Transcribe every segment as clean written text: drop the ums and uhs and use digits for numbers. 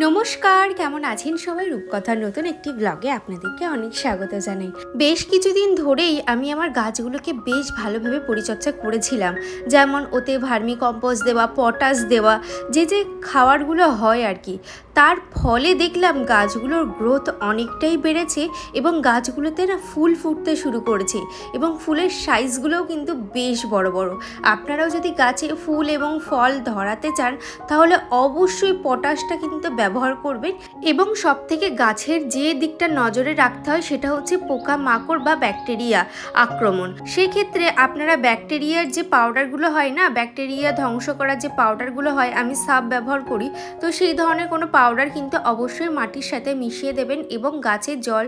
নমস্কার, কেমন আছেন সবাই? রূপকথার নতুন একটি ব্লগে আপনাদেরকে অনেক স্বাগত জানাই। বেশ কিছুদিন ধরেই আমি আমার গাছগুলোকে বেশ ভালোভাবে পরিচর্যা করেছিলাম, যেমন ওতে ভার্মি কম্পোস্ট দেওয়া, পটাশ দেওয়া, যে খাবারগুলো হয় আর কি। তার ফলে দেখলাম গাছগুলোর গ্রোথ অনেকটাই বেড়েছে এবং গাছগুলোতে না ফুল ফুটতে শুরু করেছে এবং ফুলের সাইজগুলোও কিন্তু বেশ বড় বড়। আপনারাও যদি গাছে ফুল এবং ফল ধরাতে চান তাহলে অবশ্যই পটাশটা কিন্তু ব্যবহার করবেন। এবং সব থেকে গাছের যে দিকটা নজরে রাখতে হয় সেটা হচ্ছে পোকা মাকড় বা ব্যাকটেরিয়া আক্রমণ। সেক্ষেত্রে আপনারা ব্যাকটেরিয়ার যে পাউডারগুলো হয় না, ব্যাকটেরিয়া ধ্বংস করার যে পাউডারগুলো হয়, আমি সাব ব্যবহার করি, তো সেই ধরনের কোনো পাউডার কিন্তু অবশ্যই মাটির সাথে মিশিয়ে দেবেন এবং গাছের জল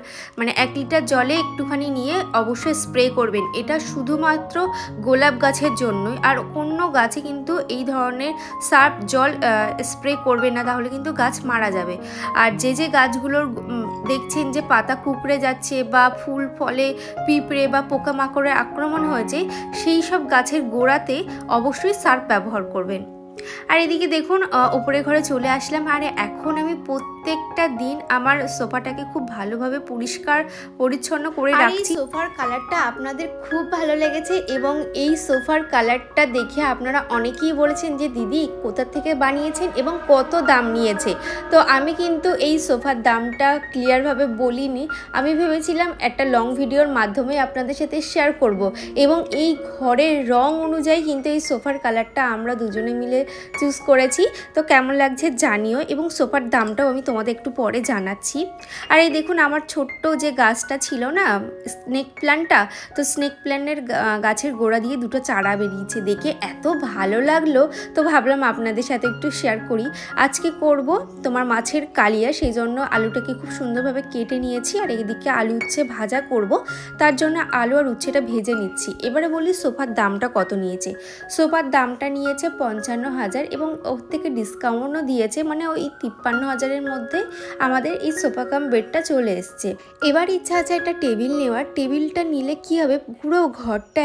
1 লিটার জলে একটুখানি নিয়ে অবশ্যই স্প্রে করবেন। এটা শুধুমাত্র গোলাপ গাছের জন্যই, আর অন্য গাছে কিন্তু এই ধরনের সার্ফ জল স্প্রে করবেন না, তাহলে কিন্তু গাছ মারা যাবে। আর যে গাছগুলোর দেখছেন যে পাতা কুঁকড়ে যাচ্ছে বা ফুল ফলে পিঁপড়ে বা পোকামাকড়ের আক্রমণ হয়েছে, সেই সব গাছের গোড়াতে অবশ্যই সার্ফ ব্যবহার করবেন। আর এদিকে দেখুন উপরে ঘরে চলে আসলাম, আর এখন আমি প্রত্যেকটা দিন আমার সোফাটাকে খুব ভালোভাবে পরিষ্কার পরিচ্ছন্ন করে রাখছি। সোফার কালারটা আপনাদের খুব ভালো লেগেছে এবং এই সোফার কালারটা দেখে আপনারা অনেকেই বলেছেন যে দিদি কোথা থেকে বানিয়েছেন এবং কত দাম নিয়েছে। তো আমি কিন্তু এই সোফার দামটা ক্লিয়ারভাবে বলিনি, আমি ভেবেছিলাম একটা লং ভিডিওর মাধ্যমে আপনাদের সাথে শেয়ার করব। এবং এই ঘরের রং অনুযায়ী কিন্তু এই সোফার কালারটা আমরা দুজনে মিলে চুজ করেছি। তো কেমন লাগছে জানিও, এবং সোফার দামটাও আমি তোমাদের একটু পরে জানাচ্ছি। আর এই দেখুন আমার ছোট্ট যে গাছটা ছিল না, স্নেক প্ল্যান্টটা, তো স্নেক প্ল্যান্টের গাছের গোড়া দিয়ে দুটো চারা বেরিয়েছে, দেখে এত ভালো লাগলো, তো ভাবলাম আপনাদের সাথে একটু শেয়ার করি। আজকে করব তোমার মাছের কালিয়া, সেই জন্য আলুটাকে খুব সুন্দরভাবে কেটে নিয়েছি, আর এদিকে আলু উচ্ছে ভাজা করব, তার জন্য আলু আর উচ্ছেটা ভেজে নিচ্ছি। এবারে বলি সোফার দামটা কত নিয়েছে। সোফার দামটা নিয়েছে 55,000 এবং ওর থেকে ডিসকাউন্টও দিয়েছে, ওই 53,000-এর মধ্যে আমাদের এই সোফা কাম বেডটা চলে এসছে। এবার ইচ্ছা আছে একটা টেবিল নেওয়ার। টেবিলটা নিলে কি হবে, পুরো ঘরটা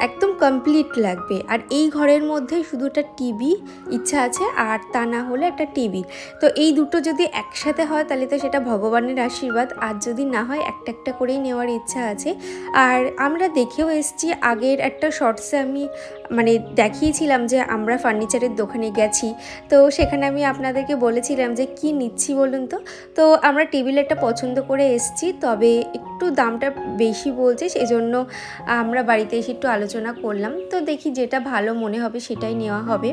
একদম কমপ্লিট লাগবে। আর এই ঘরের মধ্যে শুধু একটা টিভি ইচ্ছা আছে, আর তা না হলে একটা টেবিল। তো এই দুটো যদি একসাথে হয় তাহলে তো সেটা ভগবানের আশীর্বাদ, আর যদি না হয় একটা একটা করেই নেওয়ার ইচ্ছা আছে। আর আমরা দেখেও এসছি, আগের একটা শর্টসে আমি দেখিয়েছিলাম যে আমরা ফার্নিচারের দোকানে গেছি, তো সেখানে আমি আপনাদেরকে বলেছিলাম যে কি নিচ্ছি বলুন তো আমরা টেবিল একটা পছন্দ করে এসছি, তবে একটু দামটা বেশি বলছে, সেই জন্য আমরা বাড়িতে এসে একটু আলোচনা করলাম। তো দেখি যেটা ভালো মনে হবে সেটাই নেওয়া হবে।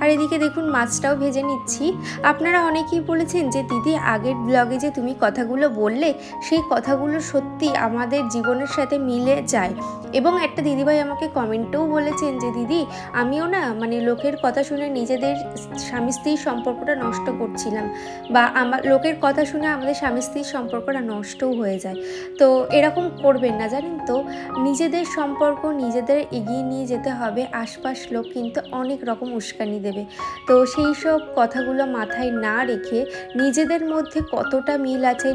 আর এদিকে দেখুন মাছটাও ভেজে নিচ্ছি। আপনারা অনেকেই বলেছেন যে দিদি আগের ব্লগে যে তুমি কথাগুলো বললে, সেই কথাগুলো সত্যি আমাদের জীবনের সাথে মিলে যায়। এবং একটা দিদিভাই আমাকে কমেন্টেও বলেছেন যে দিদি আমিও না লোকের কথা শুনে নিজেদের স্বামী স্ত্রীর সম্পর্কটা নষ্ট করছিলাম, বা লোকের কথা শুনে আমাদের স্বামী স্ত্রীর সম্পর্কটা নষ্টও হয়ে যায়। তো এরকম করবেন না, জানেন তো, নিজেদের সম্পর্ক নিজেদের এগিয়ে নিয়ে যেতে হবে। আশপাশ লোক কিন্তু অনেক রকম উস্কানি দেবে, তো সেই সব কথাগুলো মাথায় না রেখে নিজেদের মধ্যে কতটা মিল আছে,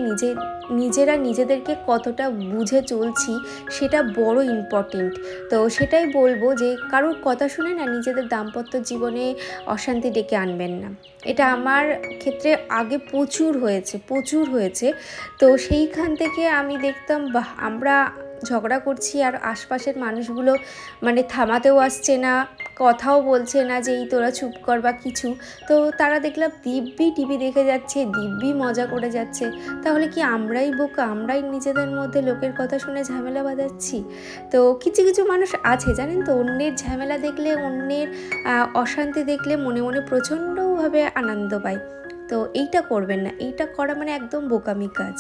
নিজেরা নিজেদেরকে কতটা বুঝে চলছি, সেটা বড় ইম্পর্টেন্ট। তো সেটাই বলবো যে কারোর কথা শুনে না নিজেদের দাম্পত্য জীবনে অশান্তি ডেকে আনবেন না। এটা আমার ক্ষেত্রে আগে প্রচুর হয়েছে। তো সেইখান থেকে আমি দেখতাম আমরা ঝগড়া করছি আর আশপাশের মানুষগুলো থামাতেও আসছে না, কথাও বলছে না যে এই তোরা চুপ কর বা কিছু। তো তারা দেখলাম দিব্যি টিভি দেখে যাচ্ছে, দিব্যি মজা করে যাচ্ছে। তাহলে কি আমরাই বোকা, আমরাই নিজেদের মধ্যে লোকের কথা শুনে ঝামেলা বাঁধাচ্ছি? তো কিছু মানুষ আছে জানেন তো, অন্যের ঝামেলা দেখলে, অন্যের অশান্তি দেখলে মনে মনে প্রচণ্ডভাবে আনন্দ পায়। তো এইটা করবেন না, এইটা করা একদম বোকামি কাজ।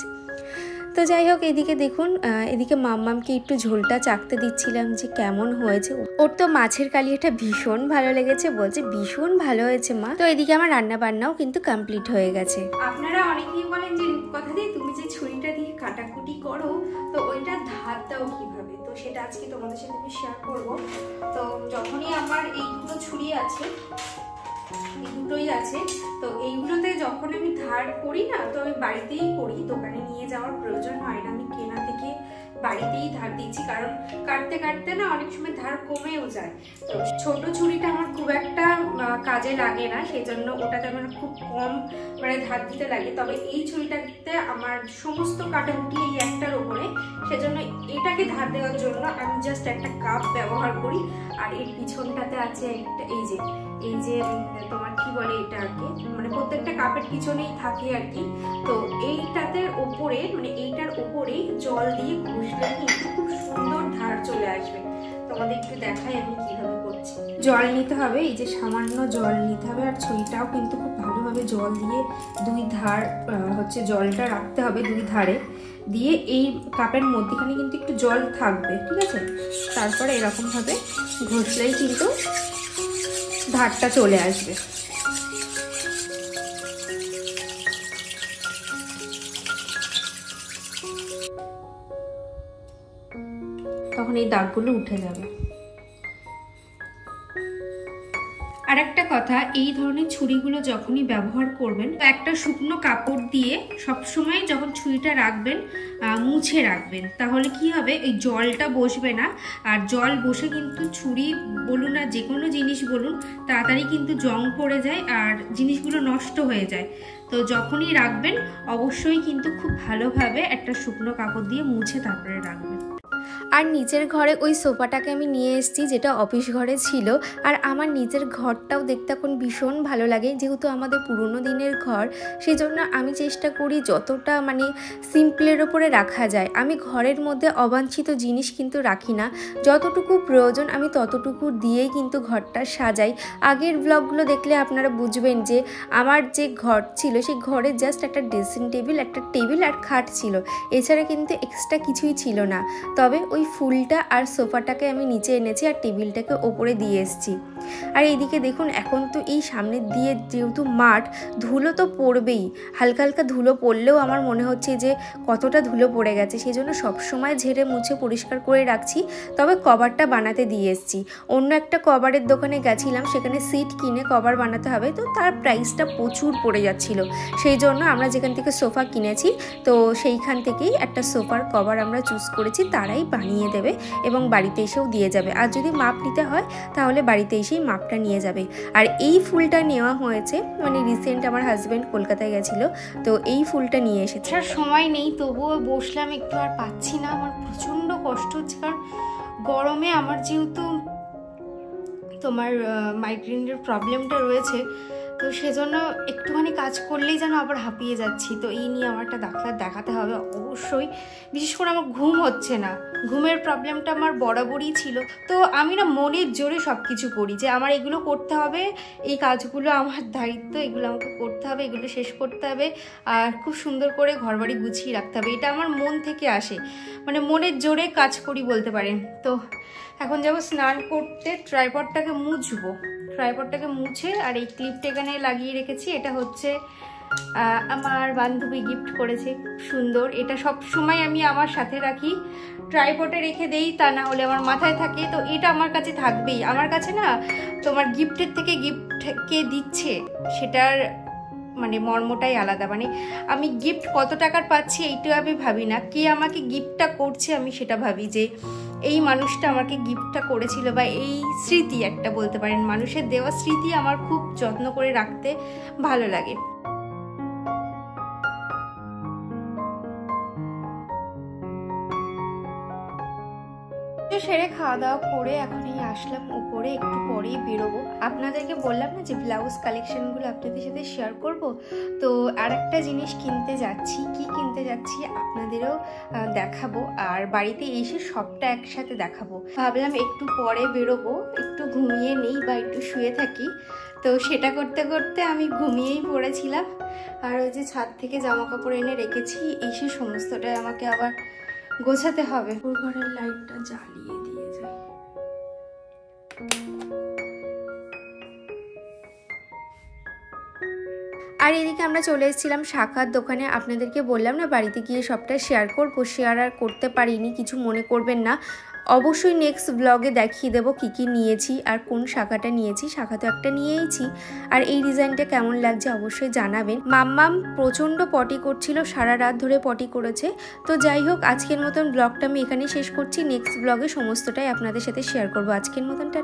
তো যাই হোক, এদিকে দেখুন, এদিকে মাম্মামকে একটু ঝোলটা চাকতে দিচ্ছিলাম যে কেমন হয়েছে। ওর তো মাছের কালিয়াটা ভীষণ ভালো লেগেছে, বলছে ভীষণ ভালো হয়েছে মা। তো এদিকে আমার রান্না বান্নাও কিন্তু কমপ্লিট হয়ে গেছে। আপনারা অনেকেই বলেন যে কথা দিয়ে তুমি যে ছুরিটা দিয়ে কাটাকুটি করো, তো ওইটা ধার দাও কিভাবে, তো সেটা আজকে তোমাদের সাথে আমি শেয়ার করবো। তো যখনই আমার এই দুটো ছুরি আছে, এই দুটোই আছে, তো এইগুলোতে যখন আমি ধার করি না, তো আমি বাড়িতেই করি, দোকানে নিয়ে যাওয়ার প্রয়োজন হয় না। আমি কেনা থেকে বাড়িতেই ধার দিচ্ছি, কারণ কাটতে কাটতে না অনেক সময় ধার কমেও যায়। তো ছোট ছুরিটা আমার খুব একটা কাজে লাগে না, সেই জন্য ওটাতে আমার খুব কম মানে ধার দিতে লাগে। তবে এই ছুরিটাতে আমার সমস্ত কাটাকুটি এই একটার উপরে, সেজন্য এটাকে ধার দেওয়ার জন্য আমি জাস্ট একটা কাপ ব্যবহার করি। আর এর পিছনটাতে আছে একটা এই যে তোমার কি বলে এটাকে, মানে প্রত্যেকটা কাপের পিছনেই থাকে আর কি। তো এইটাতে ওপরে মানে এইটার ওপরে জল দিয়ে ঘষলে কিন্তু খুব সুন্দর ধার চলে আসবে। তোমাদের একটু দেখাই আমি কিভাবে করছি। জল নিতে হবে, এই যে সামান্য জল নিতে হবে, আর ছুরিটাও কিন্তু খুব ভালোভাবে জল দিয়ে দুই ধার হচ্ছে জলটা রাখতে হবে, দুই ধারে দিয়ে এই কাপের মধ্যখানে কিন্তু একটু জল থাকবে, ঠিক আছে। তারপরে এরকমভাবে ঘষলেই কিন্তু ধারটা চলে আসবে। তখন এই দাগগুলো উঠে যাবে। আর একটা কথা, এই ধরনের ছুরিগুলো যখনই ব্যবহার করবেন, একটা শুকনো কাপড় দিয়ে সবসময় যখন ছুরিটা রাখবেন মুছে রাখবেন, তাহলে কি হবে, এই জলটা বসবে না। আর জল বসে কিন্তু ছুরি বলুন আর যে কোনো জিনিস বলুন তাড়াতাড়ি কিন্তু জং পড়ে যায় আর জিনিসগুলো নষ্ট হয়ে যায়। তো যখনই রাখবেন অবশ্যই কিন্তু খুব ভালোভাবে একটা শুকনো কাপড় দিয়ে মুছে তারপরে রাখবেন। আর নিচের ঘরে ওই সোফাটাকে আমি নিয়ে এসেছি, যেটা অফিস ঘরে ছিল। আর আমার নিজের ঘরটাও দেখতে এখন ভীষণ ভালো লাগে, যেহেতু আমাদের পুরনো দিনের ঘর, সেই জন্য আমি চেষ্টা করি যতটা মানে সিম্পলের ওপরে রাখা যায়। আমি ঘরের মধ্যে অবাঞ্ছিত জিনিস কিন্তু রাখি না, যতটুকু প্রয়োজন আমি ততটুকু দিয়েই কিন্তু ঘরটা সাজাই। আগের ব্লগগুলো দেখলে আপনারা বুঝবেন যে আমার যে ঘর ছিল সেই ঘরে জাস্ট একটা ড্রেসিং টেবিল, একটা টেবিল আর খাট ছিল, এছাড়া কিন্তু এক্সট্রা কিছুই ছিল না। তবে ওই ফুলটা আর সোফাটাকে আমি নিচে এনেছি আর টেবিলটাকে ওপরে দিয়ে এসেছি। আর এইদিকে দেখুন, এখন তো এই সামনের দিয়ে যেহেতু মাঠ, ধুলো তো পড়বেই, হালকা হালকা ধুলো পড়লেও আমার মনে হচ্ছে যে কতটা ধুলো পড়ে গেছে, সেই জন্য সবসময় ঝেড়ে মুছে পরিষ্কার করে রাখছি। তবে কভারটা বানাতে দিয়ে এসেছি। অন্য একটা কভারের দোকানে গেছিলাম, সেখানে সিট কিনে কভার বানাতে হবে, তো তার প্রাইসটা প্রচুর পড়ে যাচ্ছিল। সেই জন্য আমরা যেখান থেকে সোফা কিনেছি, তো সেইখান থেকেই একটা সোফার কভার আমরা চুজ করেছি, তারাই বানিয়ে দেবে এবং বাড়িতে এসেও দিয়ে যাবে। আর যদি মাপ নিতে হয় তাহলে বাড়িতে এসেই মাপটা নিয়ে যাবে। আর এই ফুলটা নেওয়া হয়েছে মানে রিসেন্ট আমার হাজব্যান্ড কলকাতায় গেছিলো, তো এই ফুলটা নিয়ে এসেছে। আর সময় নেই, তবুও বসলাম একটু, আর পাচ্ছি না, আমার প্রচণ্ড কষ্ট হচ্ছে, কারণ গরমে আমার যেহেতু তোমার মাইগ্রেনের প্রবলেমটা রয়েছে, তো সেজন্য একটুখানি কাজ করলেই যেন আবার হাঁপিয়ে যাচ্ছি। তো এই নিয়ে আমার একটা ডাক্তার দেখাতে হবে অবশ্যই। বিশেষ করে আমার ঘুম হচ্ছে না, ঘুমের প্রবলেমটা আমার বরাবরই ছিল। তো আমি না মনের জোরে সব কিছু করি যে আমার এগুলো করতে হবে, এই কাজগুলো আমার দায়িত্ব, এগুলো আমাকে করতে হবে, এগুলো শেষ করতে হবে, আর খুব সুন্দর করে ঘরবাড়ি গুছিয়ে রাখতে হবে। এটা আমার মন থেকে আসে, মানে মনের জোরে কাজ করি বলতে পারেন। তো এখন যাবো স্নান করতে, ট্রাইপডটাকে মুছবো, ট্রাইপডটাকে মুছে। আর এই ক্লিপটা এখানে লাগিয়ে রেখেছি, এটা হচ্ছে আমার বান্ধবী গিফট করেছে, সুন্দর। এটা সব সময় আমি আমার সাথে রাখি, ট্রাইপডে রেখে দেই, তা না হলে আমার মাথায় থাকে। তো এটা আমার কাছে থাকবেই। আমার কাছে না তোমার গিফটের থেকে গিফট কে দিচ্ছে সেটার মানে মর্মটাই আলাদা। মানে আমি গিফট কত টাকার পাচ্ছি এইটা আমি ভাবি না, কে আমাকে গিফটটা করছে আমি সেটা ভাবি, যে এই মানুষটা আমাকে গিফটটা করেছিল, বা এই স্মৃতি একটা বলতে পারেন, মানুষের দেওয়া স্মৃতি আমার খুব যত্ন করে রাখতে ভালো লাগে। সেরে খাওয়া দাওয়া করে এখনই আসলাম উপরে, একটু পরেই বেরোবো। আপনাদেরকে বললাম না যে ব্লাউজ কালেকশনগুলো আপনাদের সাথে শেয়ার করব। তো আর একটা জিনিস কিনতে যাচ্ছি, কি কিনতে যাচ্ছি আপনাদেরও দেখাবো, আর বাড়িতে এসে সবটা একসাথে দেখাবো। ভাবলাম একটু পরে বেরোবো, একটু ঘুমিয়ে নেই বা একটু শুয়ে থাকি। তো সেটা করতে করতে আমি ঘুমিয়েই পড়েছিলাম। আর ওই যে ছাদ থেকে জামা কাপড় এনে রেখেছি, এসে সমস্তটাই আমাকে আবার গোছাতে হবে। ঘরের লাইটটা জ্বালিয়ে দিয়ে যায়। আর এদিকে আমরা চলে এসেছিলাম শাখার দোকানে। আপনাদেরকে বললাম না বাড়িতে গিয়ে সবটা শেয়ার করবো, শেয়ার আর করতে পারিনি, কিছু মনে করবেন না। অবশ্যই নেক্সট ব্লগে দেখিয়ে দেবো কী কী নিয়েছি আর কোন শাখাটা নিয়েছি। শাখা তো একটা নিয়েইছি। আর এই ডিজাইনটা কেমন লাগছে অবশ্যই জানাবেন। মাম্মাম প্রচণ্ড পটি করছিল, সারা রাত ধরে পটি করেছে। তো যাই হোক, আজকের মতন ব্লগটা আমি এখানেই শেষ করছি। নেক্সট ব্লগে সমস্তটাই আপনাদের সাথে শেয়ার করবো। আজকের মতনটা